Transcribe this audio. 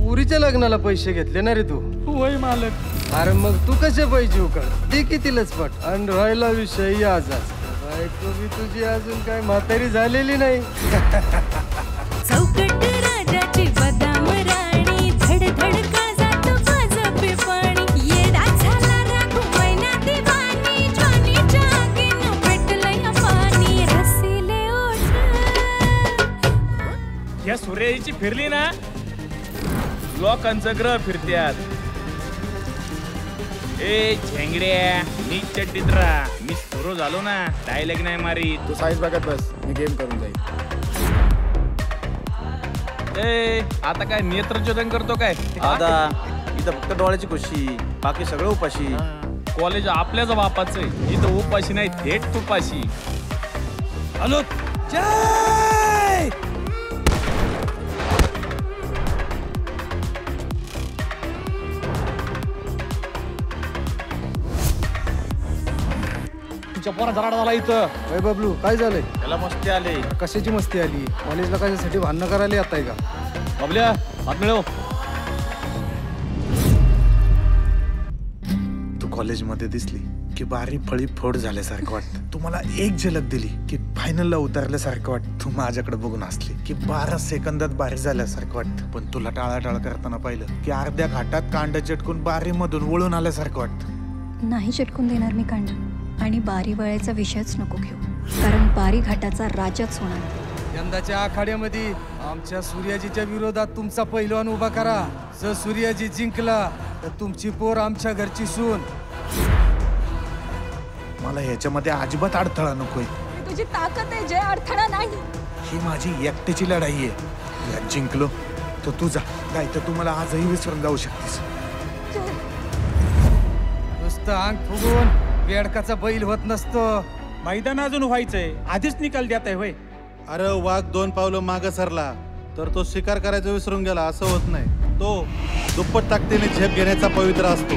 पुरीच्या लग्नाला पैसे घेतले ना रे तू? होय मालक. अरे मग तू कसे पैसे उकळ ते कितीलाच पट आणि राहिला विषय आजाच. बायको बी तुझी अजून काय म्हातारी झालेली नाही. चौकट राजाची बदाम राणी धड धड काळजात वाजपे पाणी येडा झाला राघू मैना दिवाणी ज्वानीच्या आगीनं पेटलंय पाणी रसिले ओठ. या सूर्याची फिरली ना लोकांचं ग्रह फिरत्यात. ए झेंगड्या मी चड्डीत राहा. मी सुरू झालो ना डायलॉग नाही मारी. तू साईज बघत बस मी गेम करून जाईल. ए आता काय नेत्रचोदन करतो काय? दादा इथं फक्त डोळ्याची खुशी बाकी सगळं उपाशी. कॉलेज आपल्याच बापाचं आहे. इथं उपाशी नाही थेट तुपाशी. हॅलो जय. तुमच्या पोरा जराडा झाला इथं. वय बबलू काय झालंय? त्याला मस्ती आले. कशाची मस्ती आली? कॉलेजला कशासाठी भांडणं करायला येताय का? बबल्या हात मिळव. तू कॉलेजमध्ये दिसली की बारी फळी फोड झाल्यासारखं वाटतं. तू मला एक झलक दिली की फायनलला उतरल्यासारखं वाटतं. तू माझ्याकडे बघून हसली की 12 सेकंदात बारी झाल्यासारखं वाटतं. पण तुला टाळाटाळ करताना पाहिलं की अर्ध्या घाटात कांड चटकून बारीमधून वळून आल्यासारखं वाटतं. नाही चटकून देणार मी कांड. आणि बारी वळायचा विषयच नको घेऊ, कारण बारी घाटाचा राजाच होणार. यंदाच्या आखाड्यामध्ये आमच्या सूर्याजीच्या विरोधात तुमचा पैलवान उभा करा. जर सूर्याजी जिंकला तर तुमची पोर आमच्या घरची सून. मला ह्याच्यामध्ये अजिबात अडथळा नकोय. तुझी ताकद आहे जय, अडथळा नाही. ही माझी एकट्याची लढाई आहे. यात जिंकलो तर तुझा नाही तर तू मला आजही विसरून जाऊ शकतेस. नुसतं अंग फुगून बेडकाचा बैल होत नसतो. मैदान अजून व्हायचंय आधीच निकाल देत आहे होय. अरे वाघ 2 पावलं मागं सरला तर तो शिकार करायचं विसरून गेला असं होत नाही. तो दुप्पट ताकदीने झेप घेण्याचा पवित्र असतो.